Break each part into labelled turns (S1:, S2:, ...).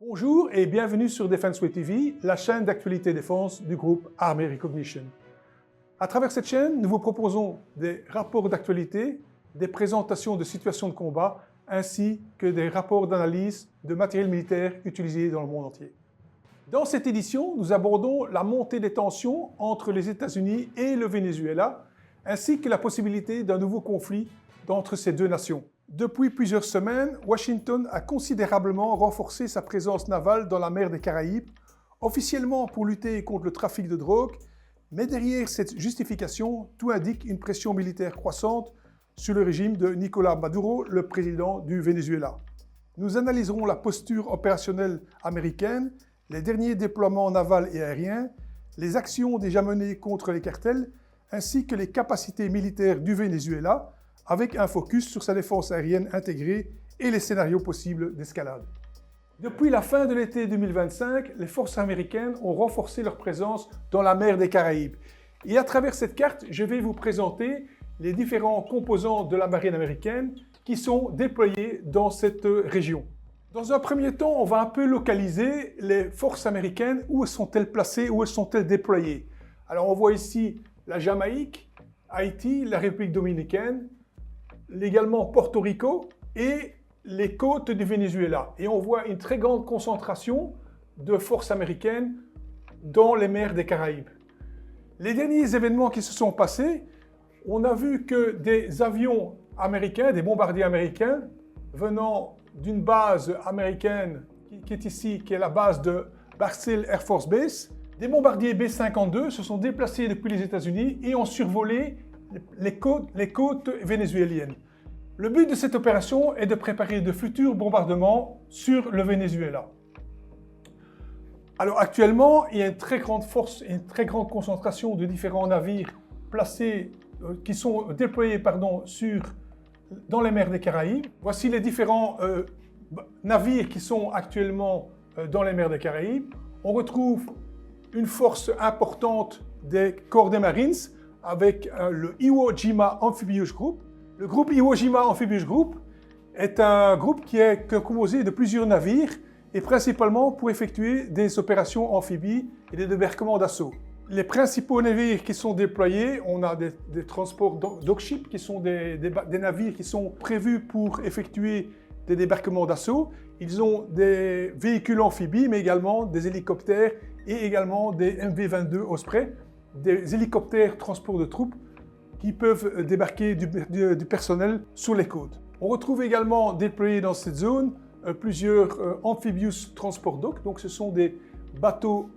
S1: Bonjour et bienvenue sur Defenseway TV, la chaîne d'actualité défense du groupe Army Recognition. À travers cette chaîne, nous vous proposons des rapports d'actualité, des présentations de situations de combat, ainsi que des rapports d'analyse de matériel militaire utilisé dans le monde entier. Dans cette édition, nous abordons la montée des tensions entre les États-Unis et le Venezuela, ainsi que la possibilité d'un nouveau conflit entre ces deux nations. Depuis plusieurs semaines, Washington a considérablement renforcé sa présence navale dans la mer des Caraïbes, officiellement pour lutter contre le trafic de drogue, mais derrière cette justification, tout indique une pression militaire croissante sur le régime de Nicolás Maduro, le président du Venezuela. Nous analyserons la posture opérationnelle américaine, les derniers déploiements navals et aériens, les actions déjà menées contre les cartels, ainsi que les capacités militaires du Venezuela, avec un focus sur sa défense aérienne intégrée et les scénarios possibles d'escalade. Depuis la fin de l'été 2025, les forces américaines ont renforcé leur présence dans la mer des Caraïbes. Et à travers cette carte, je vais vous présenter les différents composants de la marine américaine qui sont déployés dans cette région. Dans un premier temps, on va un peu localiser les forces américaines, où sont-elles placées, où sont-elles déployées. Alors on voit ici la Jamaïque, Haïti, la République dominicaine, également Porto Rico et les côtes du Venezuela. Et on voit une très grande concentration de forces américaines dans les mers des Caraïbes. Les derniers événements qui se sont passés, on a vu que des avions américains, des bombardiers américains, venant d'une base américaine qui est ici, qui est la base de Barksdale Air Force Base, des bombardiers B-52 se sont déplacés depuis les États-Unis et ont survolé les côtes vénézuéliennes. Le but de cette opération est de préparer de futurs bombardements sur le Venezuela. Alors actuellement, il y a une très grande force et une très grande concentration de différents navires placés, qui sont déployés dans les mers des Caraïbes. Voici les différents navires qui sont actuellement dans les mers des Caraïbes. On retrouve une force importante des corps des Marines avec le Iwo Jima Amphibious Group. Le groupe Iwo Jima Amphibious Group est un groupe qui est composé de plusieurs navires et principalement pour effectuer des opérations amphibies et des débarquements d'assaut. Les principaux navires qui sont déployés, on a des transports dockships qui sont des navires qui sont prévus pour effectuer des débarquements d'assaut. Ils ont des véhicules amphibies mais également des hélicoptères et également des MV-22 Osprey, des hélicoptères transport de troupes qui peuvent débarquer du personnel sur les côtes. On retrouve également déployés dans cette zone plusieurs amphibious transport dock, donc ce sont des bateaux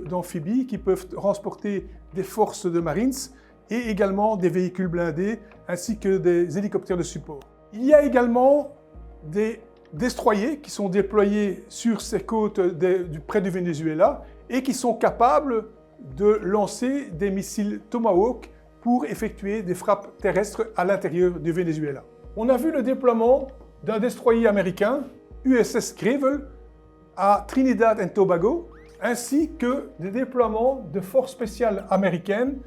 S1: d'amphibies qui peuvent transporter des forces de Marines et également des véhicules blindés ainsi que des hélicoptères de support. Il y a également des destroyers qui sont déployés sur ces côtes près du Venezuela et qui sont capables de lancer des missiles Tomahawk pour effectuer des frappes terrestres à l'intérieur du Venezuela. On a vu le déploiement d'un destroyer américain, USS Greville, à Trinidad and Tobago, ainsi que des déploiements de forces spéciales américaines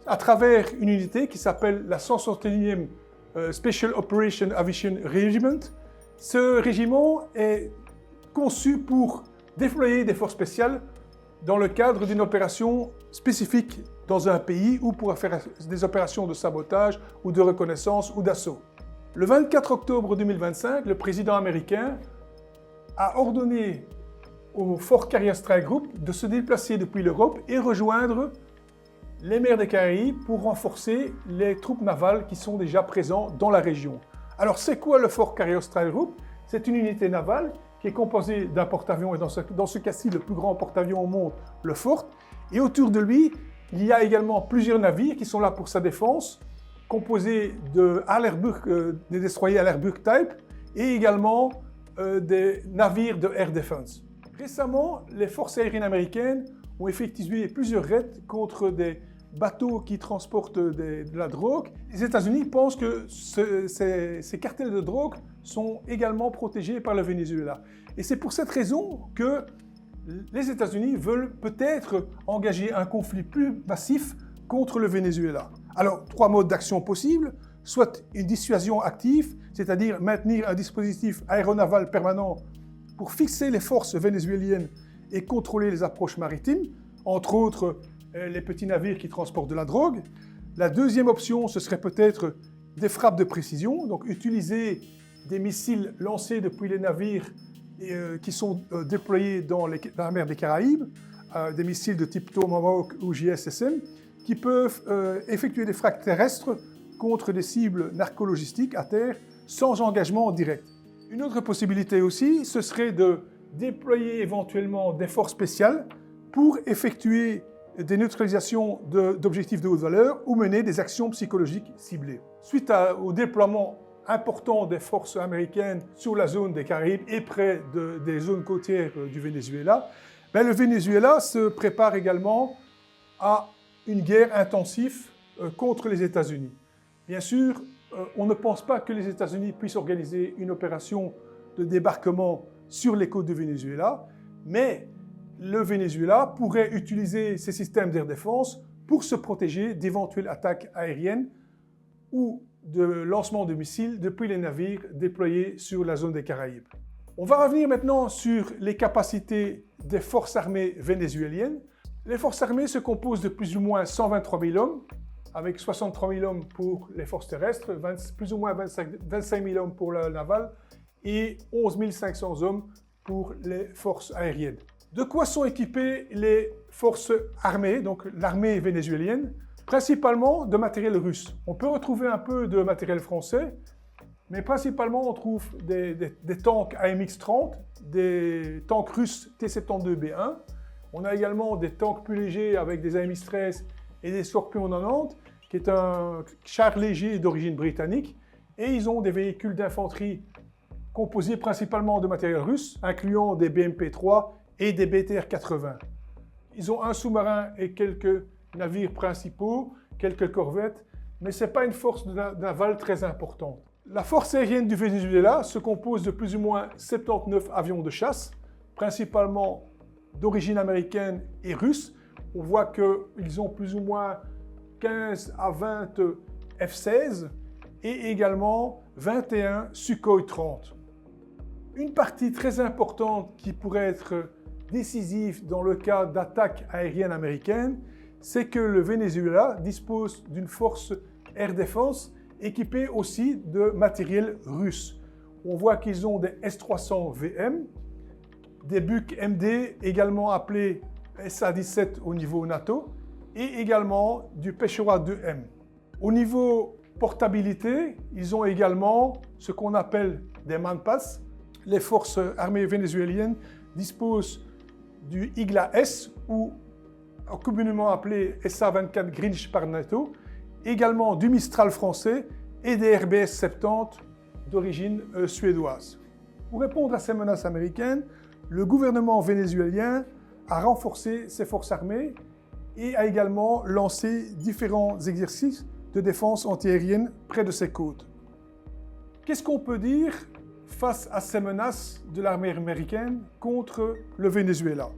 S1: à travers une unité qui s'appelle la 161e Special Operation Aviation Regiment. Ce régiment est conçu pour déployer des forces spéciales dans le cadre d'une opération spécifique dans un pays ou pour faire des opérations de sabotage ou de reconnaissance ou d'assaut. Le 24 octobre 2025, le président américain a ordonné au Fort Carrier Strike Group de se déplacer depuis l'Europe et rejoindre les mers des Caraïbes pour renforcer les troupes navales qui sont déjà présentes dans la région. Alors c'est quoi le Fort Carrier Strike Group? C'est une unité navale qui est composée d'un porte-avions et dans ce cas-ci le plus grand porte-avions au monde, le Fort. Et autour de lui, il y a également plusieurs navires qui sont là pour sa défense, composés des destroyers Hallerburg Type et également des navires de Air Defense. Récemment, les forces aériennes américaines ont effectué plusieurs raids contre des bateaux qui transportent de la drogue. Les États-Unis pensent que ces cartels de drogue sont également protégés par le Venezuela. Et c'est pour cette raison que les États-Unis veulent peut-être engager un conflit plus massif contre le Venezuela. Alors, 3 modes d'action possibles, soit une dissuasion active, c'est-à-dire maintenir un dispositif aéronaval permanent pour fixer les forces vénézuéliennes et contrôler les approches maritimes, entre autres les petits navires qui transportent de la drogue. La deuxième option, ce serait peut-être des frappes de précision, donc utiliser des missiles lancés depuis les navires qui sont déployés dans la mer des Caraïbes, des missiles de type Tomahawk ou JSSM, qui peuvent effectuer des frappes terrestres contre des cibles narcologistiques à terre sans engagement direct. Une autre possibilité aussi, ce serait de déployer éventuellement des forces spéciales pour effectuer des neutralisations d'objectifs de haute valeur ou mener des actions psychologiques ciblées. Suite au déploiement important des forces américaines sur la zone des Caraïbes et près des zones côtières du Venezuela, le Venezuela se prépare également à une guerre intensive contre les États-Unis. Bien sûr, on ne pense pas que les États-Unis puissent organiser une opération de débarquement sur les côtes du Venezuela, mais le Venezuela pourrait utiliser ses systèmes d'air défense pour se protéger d'éventuelles attaques aériennes ou de lancement de missiles depuis les navires déployés sur la zone des Caraïbes. On va revenir maintenant sur les capacités des forces armées vénézuéliennes. Les forces armées se composent de plus ou moins 123 000 hommes, avec 63 000 hommes pour les forces terrestres, plus ou moins 25 000 hommes pour la navale et 11 500 hommes pour les forces aériennes. De quoi sont équipées les forces armées, donc l'armée vénézuélienne? Principalement de matériel russe. On peut retrouver un peu de matériel français, mais principalement on trouve des tanks AMX-30, des tanks russes T-72B1. On a également des tanks plus légers avec des AMX-13 et des Scorpion 90, qui est un char léger d'origine britannique. Et ils ont des véhicules d'infanterie composés principalement de matériel russe, incluant des BMP-3 et des BTR-80. Ils ont un sous-marin et quelques navires principaux, quelques corvettes, mais ce n'est pas une force navale très importante. La force aérienne du Venezuela se compose de plus ou moins 79 avions de chasse, principalement d'origine américaine et russe. On voit qu'ils ont plus ou moins 15 à 20 F-16 et également 21 Sukhoi 30. Une partie très importante qui pourrait être décisive dans le cas d'attaques aériennes américaines, c'est que le Venezuela dispose d'une force air défense équipée aussi de matériel russe. On voit qu'ils ont des S-300VM, des Buk MD, également appelés SA-17 au niveau NATO, et également du Peshawar 2M. Au niveau portabilité, ils ont également ce qu'on appelle des Manpas. Les forces armées vénézuéliennes disposent du Igla-S, ou communément appelé SA-24 Grinch par NATO, également du Mistral français et des RBS 70 d'origine suédoise. Pour répondre à ces menaces américaines, le gouvernement vénézuélien a renforcé ses forces armées et a également lancé différents exercices de défense antiaérienne près de ses côtes. Qu'est-ce qu'on peut dire face à ces menaces de l'armée américaine contre le Venezuela?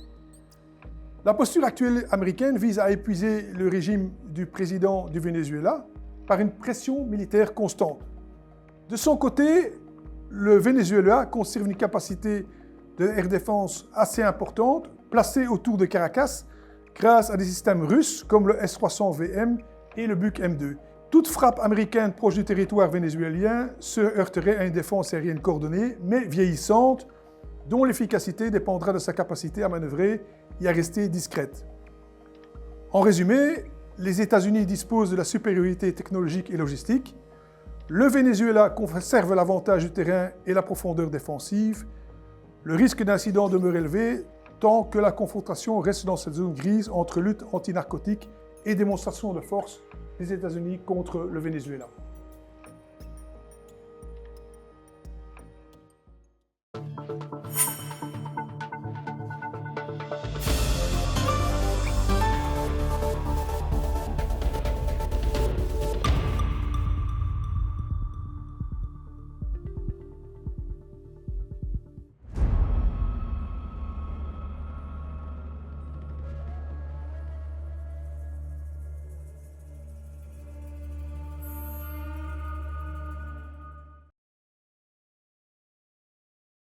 S1: La posture actuelle américaine vise à épuiser le régime du président du Venezuela par une pression militaire constante. De son côté, le Venezuela conserve une capacité de air défense assez importante, placée autour de Caracas, grâce à des systèmes russes comme le S-300VM et le Buk M2. Toute frappe américaine proche du territoire vénézuélien se heurterait à une défense aérienne coordonnée, mais vieillissante, dont l'efficacité dépendra de sa capacité à manœuvrer et à rester discrète. En résumé, les États-Unis disposent de la supériorité technologique et logistique, le Venezuela conserve l'avantage du terrain et la profondeur défensive, le risque d'incident demeure élevé tant que la confrontation reste dans cette zone grise entre lutte anti-narcotique et démonstration de force des États-Unis contre le Venezuela.